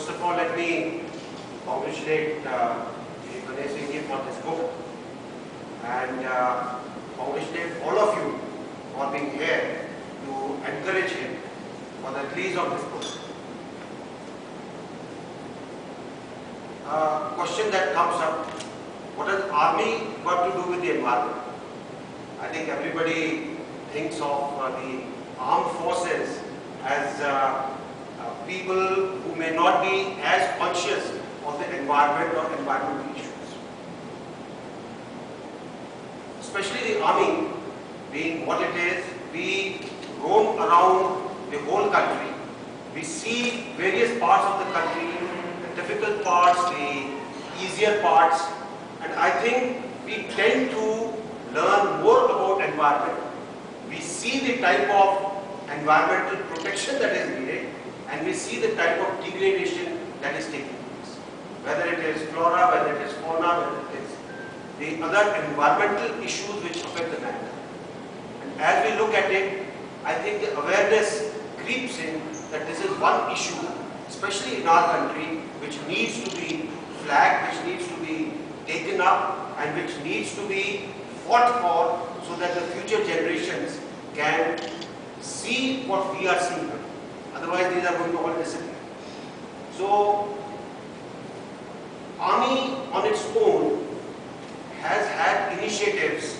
First of all, let me congratulate Ganesh Singh for this book and congratulate all of you for being here to encourage him for the release of this book. Question that comes up, what has army got to do with the environment? I think everybody thinks of the armed forces as people who may not be as conscious of the environment or environmental issues. Especially the army, being what it is, we roam around the whole country. We see various parts of the country, the difficult parts, the easier parts, and I think we tend to learn more about environment. We see the type of environmental protection that is needed, and we see the type of degradation that is taking place. Whether it is flora, whether it is fauna, whether it is the other environmental issues which affect the land. And as we look at it, I think the awareness creeps in that this is one issue, especially in our country, which needs to be flagged, which needs to be taken up, and which needs to be fought for so that the future generations can see what we are seeing. Otherwise, these are going to all disappear. So, Army on its own has had initiatives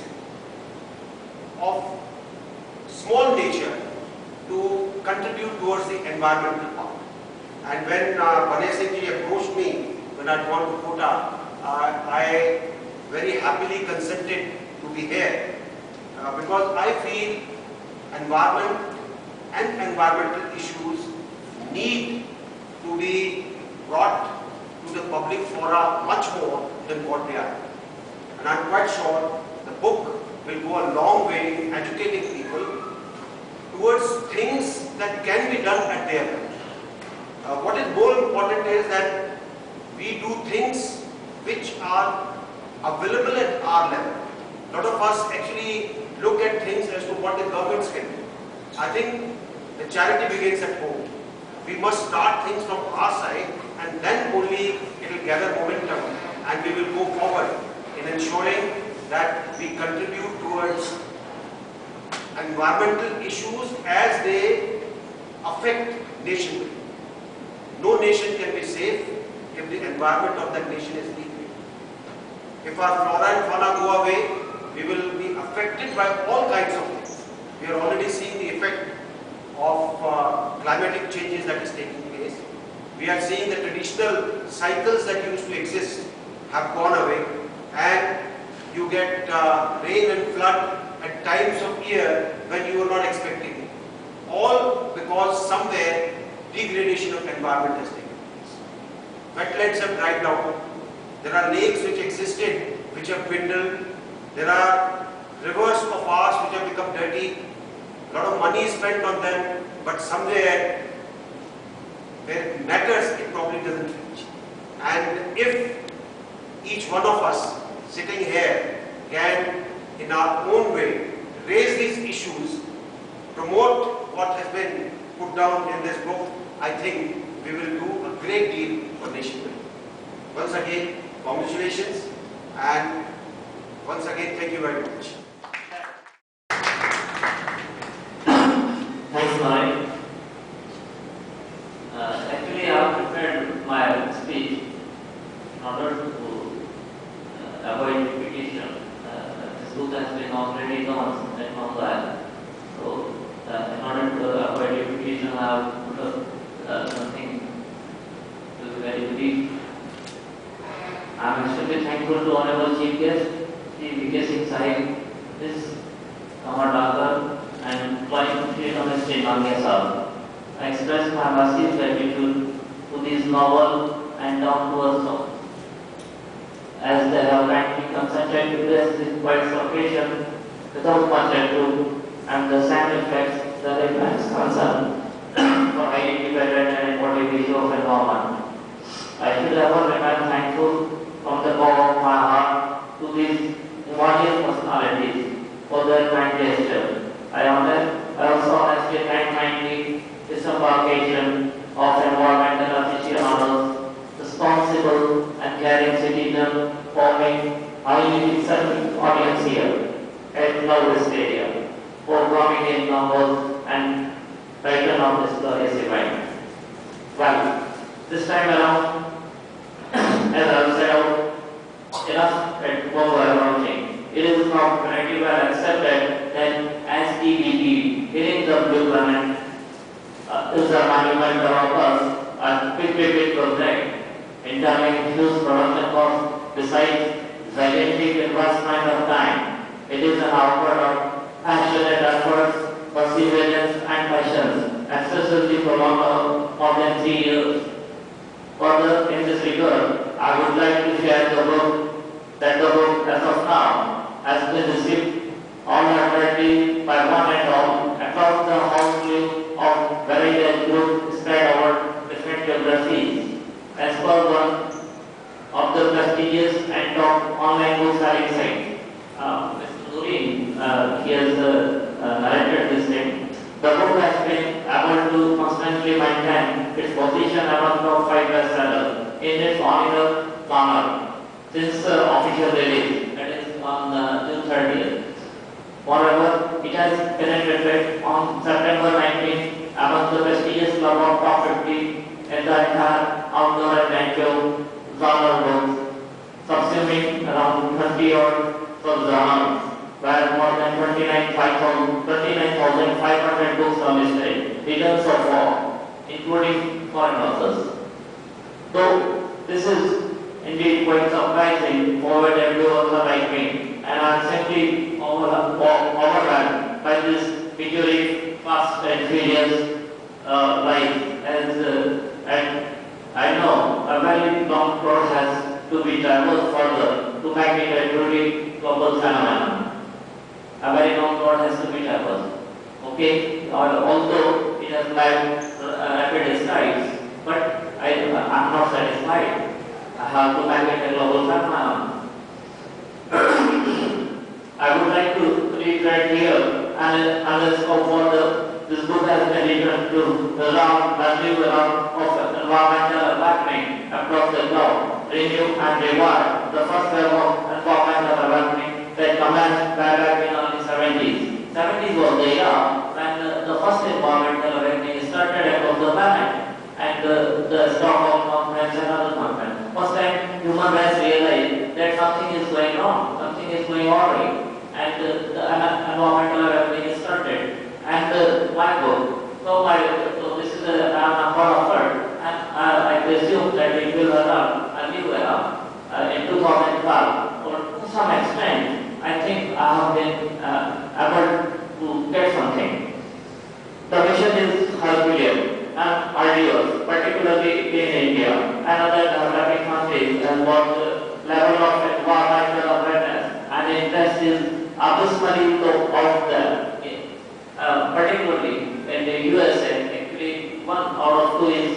of small nature to contribute towards the environmental part. And when Ganesh Singh ji approached me when I had gone to Kota, I very happily consented to be here because I feel environment and environmental issues need to be brought to the public fora much more than what they are. And I'm quite sure the book will go a long way in educating people towards things that can be done at their level. What is more important is that we do things which are available at our level. A lot of us actually look at things as to what the governments can do. I think the charity begins at home. We must start things from our side, and then only it will gather momentum, and we will go forward in ensuring that we contribute towards environmental issues as they affect nation. No nation can be safe if the environment of that nation is degraded. If our flora and fauna go away, we will be affected by all kinds of things. We are already seeing the effect of climatic changes that is taking place. We are seeing the traditional cycles that used to exist have gone away, and you get rain and flood at times of year when you are not expecting it. All because somewhere degradation of environment has taken place. Wetlands have dried out. There are lakes which existed which have dwindled. There are rivers of ours which have become dirty. A lot of money is spent on them, but somewhere where it matters, it probably doesn't reach. And if each one of us sitting here can, in our own way, raise these issues, promote what has been put down in this book, I think we will do a great deal for nation building. Once again, congratulations, and once again, thank you very much. Thanks, Mike. Actually, I have prepared my speech in order to avoid repetition. This book has been already done in online. So, in order to avoid repetition, I have put up something to be very brief. I am extremely thankful to Honorable Chief Guest, Sri V.K. Singh Sahib, Ms. Kamar Dakar, and Flying Chief Minister Mangya Sahib. I express my massive gratitude to these noble and down-to-earth souls, as they have kindly consented to bless this quiet occasion without much ado, and the same reflects the immense concern for highly dependent and important issue of environment. I should ever remain thankful from the core of my heart to these immortal personalities for their kind gesture. I also honestly thank kindly this occasion of environmental official honors Stadium, forming highly exciting audience here at Lowell Stadium for prominent numbers and pattern of this glorious event. Well, this time around, as I have said out, enough at launching. It is now pretty well accepted that as EVP, hitting the blue planet is a monumental purpose and big project, entailing huge production costs besides gigantic investment of time. It is an output of passionate efforts, perseverance and passion, excessively prolonged more than 3 years. Further, in this regard, I would like to share the book as of now has been received wholeheartedly by one and all across the whole sleeve of various groups spread over different geographies. As per one of the prestigious and top online book selling sites, Mr. Nurin, he has narrated this thing. The book has been able to constantly maintain its position among top 5 bestsellers in its original genre since official release, that is on June 30th. Moreover, it has penetrated on September 19th among the prestigious club of top 50 in the entire outdoor and nature genre books, subsuming around 20 odd sub-genres, where more than 29,500 books are listed, written so far, including foreign authors. Though this is indeed quite surprising for a debut author like me, and I am simply overwhelmed by this picturesque, fast and furious life, and I know a very long road has to be traversed further to make it a truly global phenomenon. A very long road has to be traversed. Okay, although it has rapid strides, but I am not satisfied. I have to make it a global phenomenon. I would like to reiterate here and underscore further. This book has been written to value of environmental awakening across the globe, renew and reward the first wave of environmental awakening that commenced back in the early 70s. 70s was the year when the first environmental awakening started across the planet, and the Stockholm Conference and other conference. First time human race realized that something is going on, something is going awry, and the environmental awakening started. And my book, so this is a number offered, and I presume that it will arrive a new era in 2012. Or to some extent, I think I have been able to get something. The mission is Herculean and arduous, particularly in India and other developing countries, and what the level of environmental awareness and interest is abysmally low out there. Particularly in the USA, actually 1 out of 2 is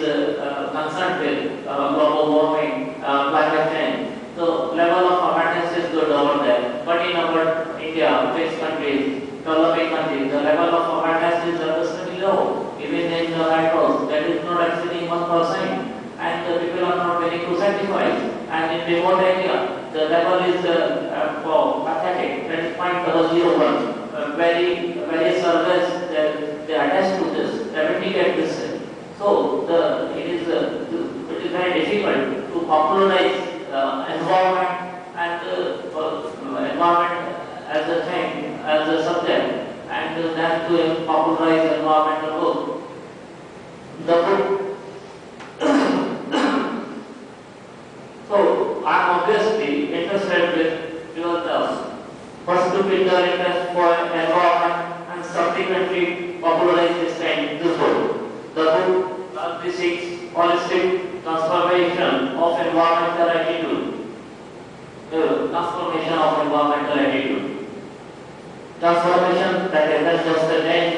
concerned with global warming, climate change. So level of awareness is good over there. But in our India, rich countries, developing countries, the level of awareness is absolutely low. Even in the metros, that is not exceeding 1%, and the people are not willing to sacrifice. And in remote area, the level is pathetic. That is 0.001. Very surveys they attach to this, they indicate this. So it is very difficult to popularize environment and environment as a thing, as a subject, and then to popularize environmental book. The book. So I am obviously interested with yourselves. First to build the interest for environment and subsequently popularize this book. The book seeks holistic transformation of environmental attitude. Transformation that is not just a change,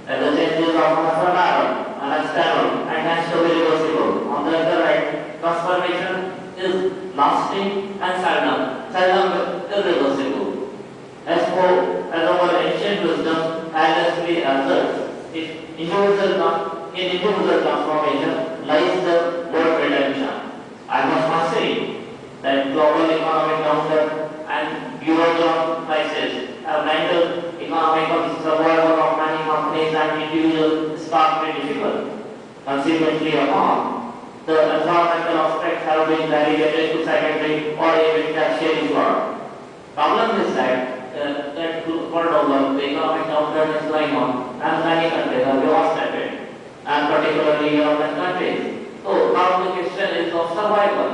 as the changes of transformational and external and hence to be reversible. On the other hand, transformation is lasting and seldom irreversible. As our ancient wisdom endlessly asserts, in individual transformation lies the word redemption. I must not say that global agree upon, the environmental aspects have been relegated to secondary or even tertiary work. Problem is that world over, the economic downturn is going on, and many countries are devastated, and particularly European countries. So now the question is of survival.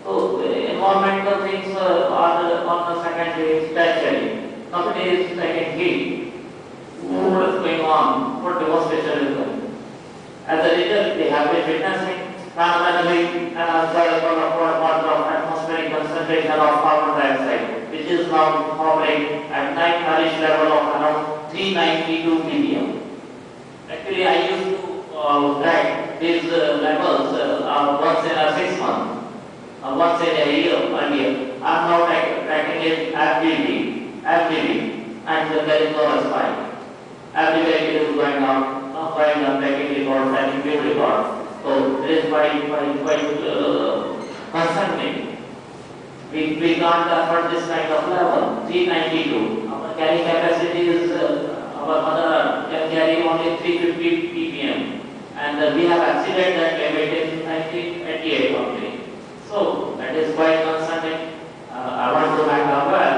So environmental things are on the secondary, tertiary. Nobody is taking heed. What is going on? What devastation is going on? As a result, they have been witnessing phenomenally an unbearable amount of atmospheric concentration of carbon dioxide, which is now hovering at nightmarish level of around 392 ppm. Actually, I used to track these levels once in a 6 months, once in a year earlier. I am now tracking it every week, and there is no respite. Every week it is going up, breaking records, setting new records. So it is quite concerning. We can't afford this kind of level. 392. Our carrying capacity is our mother can carry only 350 ppm, and we have exceeded that limit in 1988 only. So that is quite concerning. I want to make aware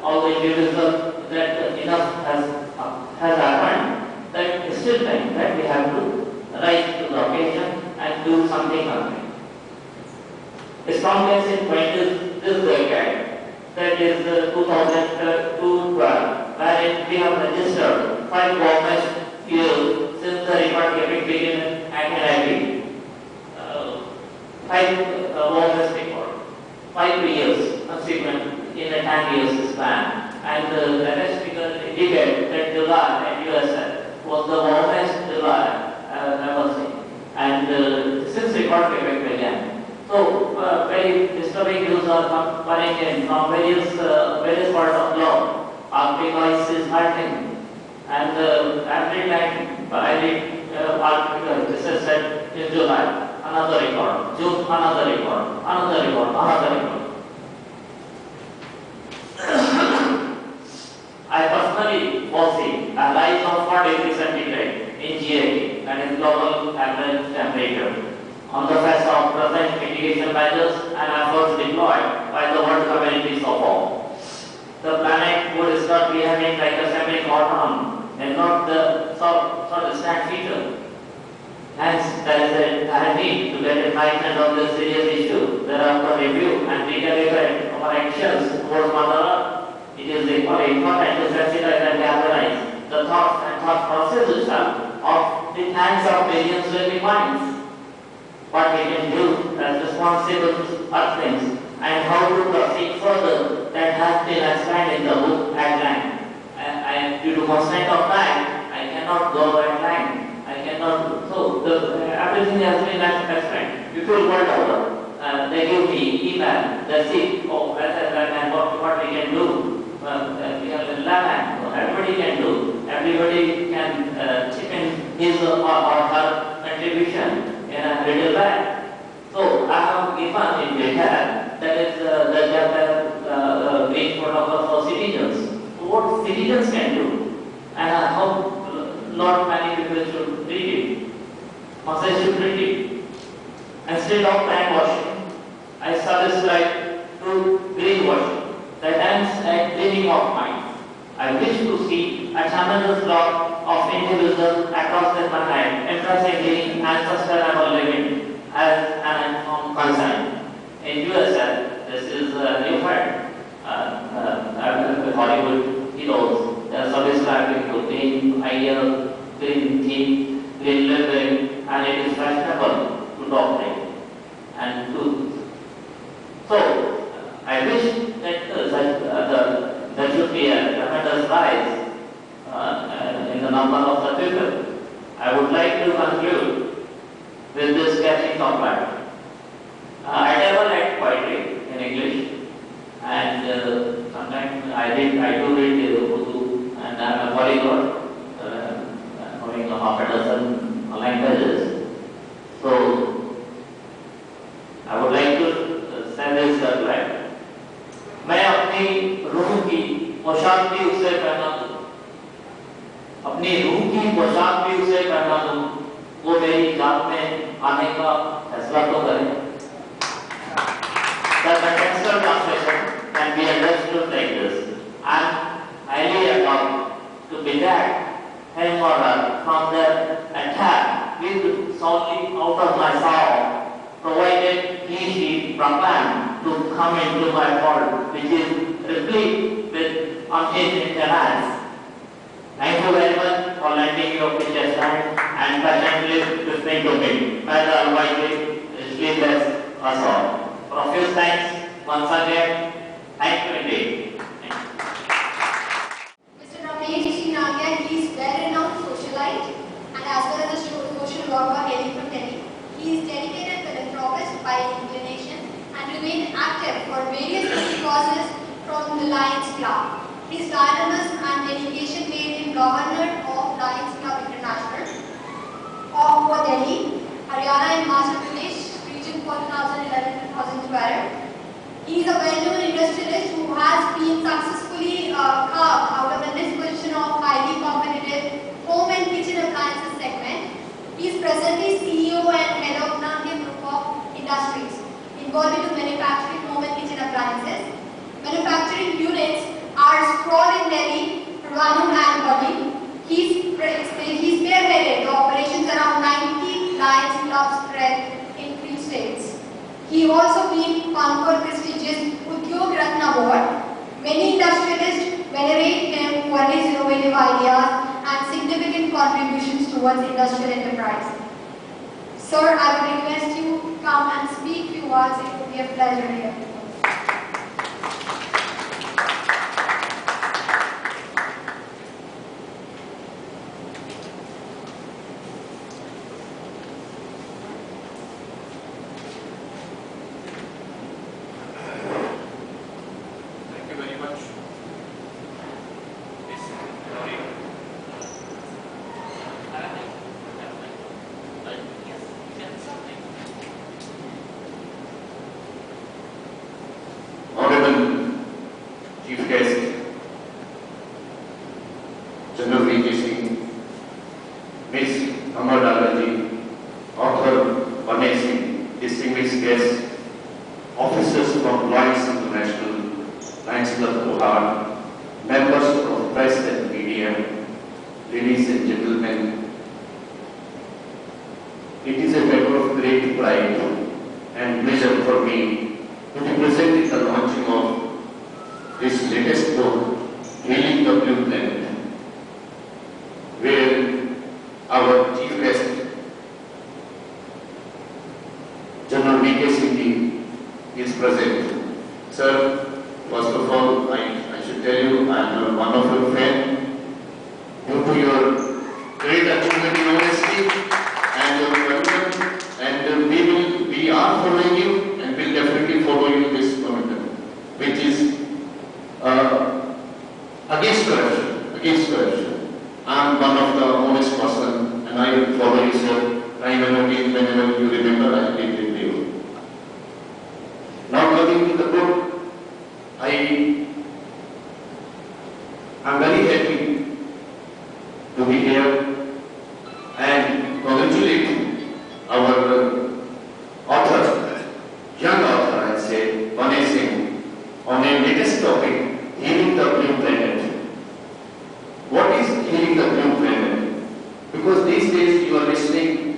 all the individuals that enough has happened. That is still time that we have to rise to the occasion and do something on it. A strong case in point is this decade, that is 2012, wherein we have registered 5 warmest years since the record-keeping began in 1990. 5 warmest record, 5 years subsequent in a 10 years span. And the latest figure indicate that July in USA was the warmest July ever seen. And since record-keeping began. So very disturbing news are coming in from various parts of the globe. Arctic ice is melting, and every time I read article, this is said in July, another record, June, another record, another record, another record. I personally foresee a rise of 4 degrees centigrade in GAT, that is global average temperature, on the face of present mitigation measures and efforts deployed by the world community so far. The planet would start behaving like a semi-autonom and not the distant future. Hence, there is a need to get enlightened on this serious issue. Thereafter, review and recalibrate our actions towards Mother Earth. It is equally important to sensitize and galvanize the thoughts and thought processes of the hands of billions living minds. What we can do as responsible earthlings and how to proceed further, that has been explained in the book at length. And due to constraint of time, I cannot go at length. I cannot. So everything has been explained. You feel world over. They give me email. They see and what we can do. We have a lemon. Everybody can do. Everybody can chip in his or her contribution in a little way. So I have given in detail that is the chapter Green Protocol for Citizens. What citizens can do and how not many people should treat it. How they should treat it. Instead of time washing, I subscribe to greenwashing that ends at cleaning of mind. I wish to see a tremendous lot of individuals across the planet embracing green and sustainable living as an informed concern. In USA, this is a new fact. Hollywood heroes, they are subscribing to green ideas, green theme, green living, and it is fashionable to dominate and to. So, I wish that there should be a tremendous rise in the number of the people. I would like to conclude with this catching compliment. I never write poetry in English, and sometimes I do read Urdu, and I am a polyglot, knowing half a dozen languages. So I would like to send this like. मैं अपनी रूह की पोशाक भी उसे पहना दूं, अपनी रूह की पोशाक भी उसे पहना दूं, वो मेरी जात में आने का फैसला तो करें। The textual translation can be understood like this: I am highly alarmed to detect him or her from the attack with solely out of my sorrow, provided he propelled to come into my world, which is replete with unhinged talents. Thank you very much for lending your precious time and patiently listening to me. May the Almighty richly bless us all. Profuse thanks once again. Thank you indeed. Mr. Ramesh G. Nagia, he is well-renowned socialite and as well as a social worker hailing from Delhi. He is dedicated philanthropist by inclination and remained active for various good causes from the Lions Club. His dynamism and dedication made him governor of Lions Club International for Delhi, Haryana and Madhya Pradesh region for 2011-2012. He is a well-known industrialist who has been successfully carved out of the next position of highly competitive home and kitchen appliances segment. He is presently CEO and head of Nadia Group of Industries, involved into manufacturing home and kitchen appliances. Manufacturing units are sprawled in Delhi, Trivandrum and Bali. He spearheaded the operations around 90 Lions clubs spread in 3 states. He also been conferred prestigious Udyog Ratna Award. Many industrialists venerate him for his innovative ideas and significant contributions towards industrial enterprise. Sir, I would request you to come and speak few words. It would be a pleasure here. Honorable Chief Guest, General V.K. Singh, Ms. Amar Dalaji, Author Bane Singh, distinguished guests, officers from Lions International, Lions Club Kohar, members of press and media, ladies and gentlemen, it is a matter of great pride and pleasure for me to be present in the launching of this latest book, Healing the Blue Planet, where our chief guest, General V.K. Singh, is present. Sir, first of all, I should tell you I am one of your friends. Due to your great achievement in honesty and your commitment, and we are following you and will definitely follow you this commitment, which is against corruption. Against corruption. I am one of the honest person, and I will follow you, sir. Time and again, whenever you remember, I will be with you. Now coming to the book, I am very happy to be here and congratulate our author, young author, I say, Bane Singh, on a latest topic, Healing the Blue Planet. What is Healing the Blue Planet? Because these days you are listening,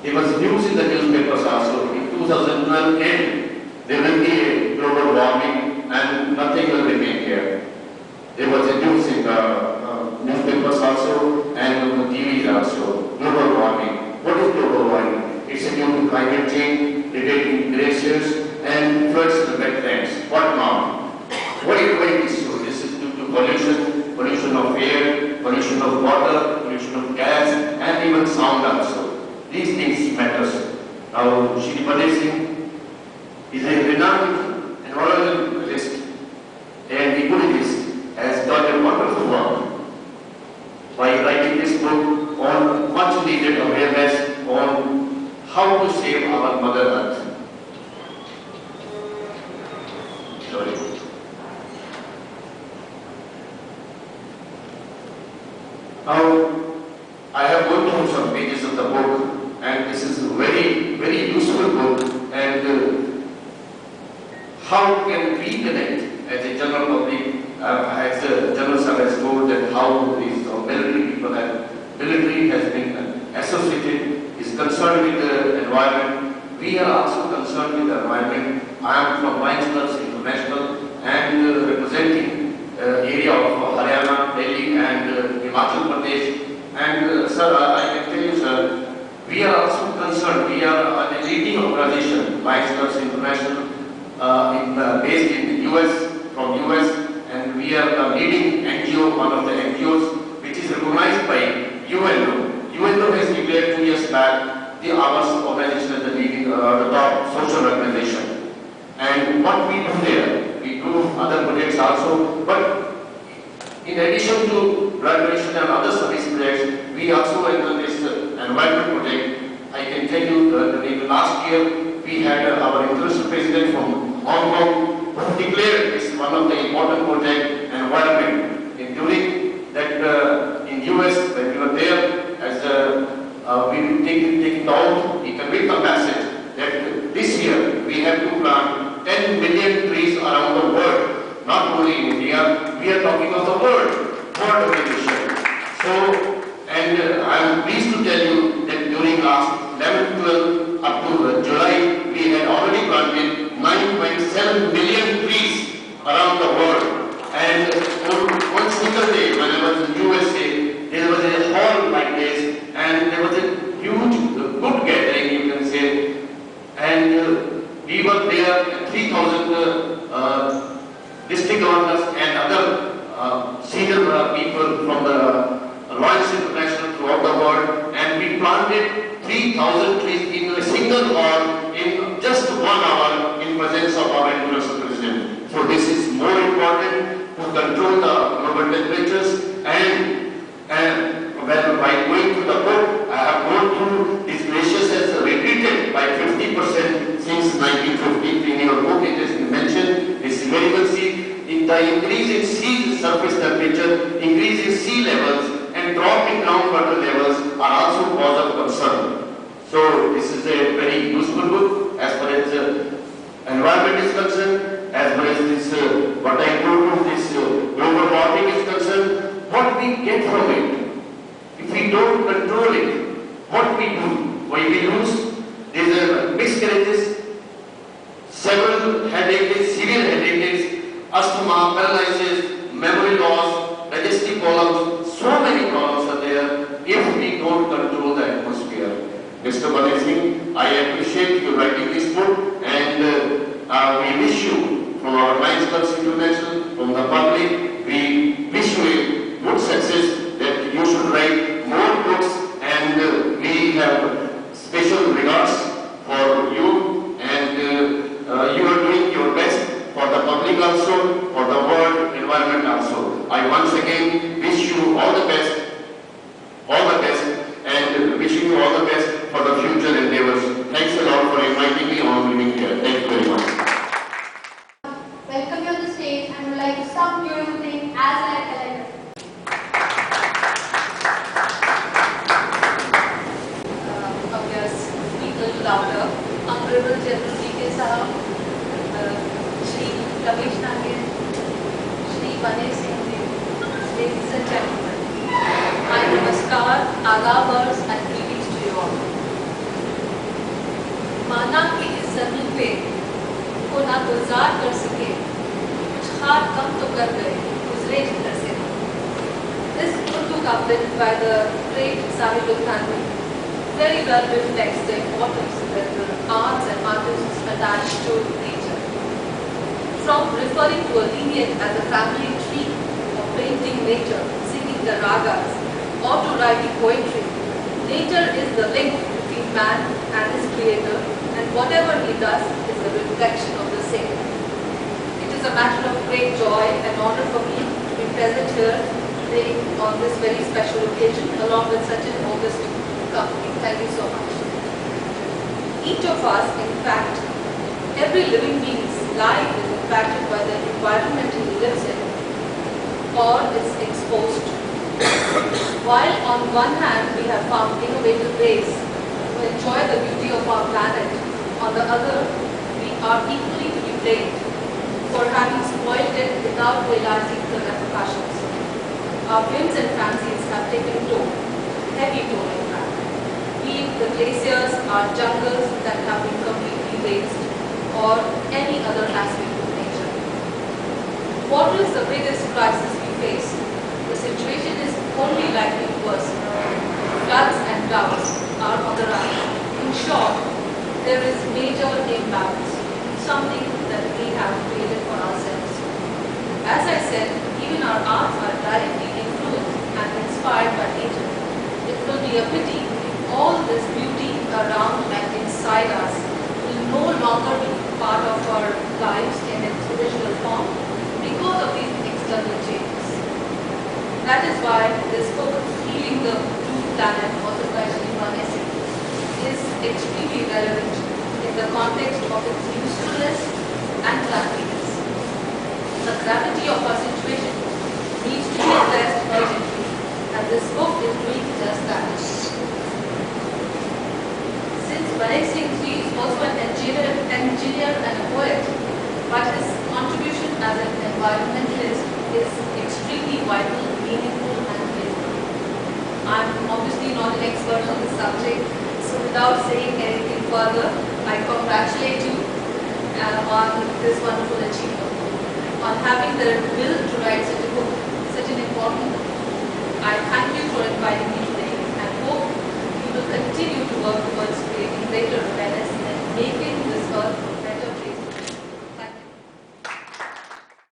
there was news in the newspapers also. In 2012 end, there will be a global warming and nothing will remain here. There was a news in the newspapers also and on the TV also. Global warming. What is global warming? It's due to climate change, retaining glaciers and floods in the wetlands. What now? Why is this so? This is due to pollution, pollution of air, pollution of water, pollution of gas, and even sound also. These things matters. Now, Shri Bane Singh is a renowned environmentalist and ecologist, has done a wonderful work by writing this book on much needed awareness on how to save our Mother Earth. Sorry. Now, I have gone through some pages of the book how can we connect as a general public, as the General Sir has told that how these military people have, military has been associated, is concerned with the environment. We are also concerned with the environment. I am from Lions Clubs International and representing area of Haryana, Delhi and Himachal Pradesh. And sir, I can tell you sir, we are also concerned, we are a leading organization, Lions Clubs International, based in the US, from US, and we are the leading NGO, one of the NGOs which is recognized by UNO. UNO has declared 2 years back the our organization as the leading, the top social organization. And what we do there, we do other projects also, but in addition to blood donation and other service projects, we also in this environment project. I can tell you that in the last year we had our international president from Hong Kong who declared this one of the important project environment. And during that in US when we were there, as we taking the oath, he conveyed the message that this year we have to plant 10 million trees around the world, not only in India. We are talking of the world organization. So, and I am pleased to tell you that during last 11, 12 up to July, we had already planted 9.7 million trees around the world. And on one single day, when I was in USA, there was a hall like this, and there was a huge, good gathering, you can say. And we were there, 3,000 district governors and other senior people from the Lions International throughout the world, and we planted 3,000 trees in a single hall in just 1 hour in presence of our international president. So this is more important to control the global temperatures and by going to the book, I have gone through this glaciers has retreated by 50% since 1950. In your book it is mentioned, this very well see in the increase in sea surface temperature, increase in sea levels and drop in groundwater levels are also cause of concern. So this is a very useful book as far as environment is concerned, as far as this what I told you, this global warming is concerned. What we get from it, if we don't control it, what we do? Why we lose? There are miscarriages, several headaches, severe headaches, asthma, paralysis, memory loss, digestive problems. So many problems are there if we don't control the atmosphere. Mr. Balay Singh, I appreciate you writing this book, and we wish you, from our Lions Clubs International, from the public, we wish you a good success, that you should write more books, and we have special regards for you, and you are doing your best for the public also, for the world environment also. I once again wish you all the best, and wishing you all the best for the future endeavors. Thanks a lot for inviting me on living here. Thank you very much. Welcome you on the stage and would like to some beautiful thing as I tell Little louder. Honorable General D.K. Sahab, Shri Ramesh Nagin, Shri Balay Singh ji, ladies and gentlemen, my namaskar, adabars and greetings to you all. माना कि इस जमीन पे को ना गुजार कर सके, कुछ खार कम तो कर गए, गुजरे जिधर से। This Urdu couplet by the great Sahib Lutfani very well reflects the importance that the arts and artists attach to nature. From referring to a lineage as a family tree, or painting nature, singing the ragas, or to writing poetry, nature is the link between man and his creator, and whatever he does is a reflection of the same. It is a matter of great joy and honor for me to be present here today on this very special occasion along with such an august company. Thank you so much. Each of us, in fact, every living being's life is impacted by the environment he lives in or is exposed to. While on one hand we have found innovative ways to enjoy the beauty of our planet, on the other we are equally to be blamed without realizing the repercussions. Our whims and fancies have taken toll, heavy toll in fact. Be it the glaciers, our jungles that have been completely razed, or any other aspect of nature. Water is the biggest crisis we face. The situation is only likely to worsen. Floods and droughts are on the rise. In short, there is major imbalance, something that we have created for ourselves. As I said, even our arts are directly influenced and inspired by nature. It will be a pity if all this beauty around and inside us will no longer be part of our lives in its original form because of these external changes. That is why this book, Healing the Blue Planet, authored by Srinivas Essay, is extremely relevant in the context of its usefulness and timeliness. The gravity of our situation needs to be addressed urgently, and this book is doing just that. Since Manek Singh Ji is also an engineer and a poet, but his contribution as an environmentalist is extremely vital, meaningful, and playful. I'm obviously not an expert on this subject, so without saying anything further, I congratulate you on this wonderful achievement, on having the will to write such a book, such an important book. I thank you for inviting me today and hope you will continue to work towards creating greater awareness and make it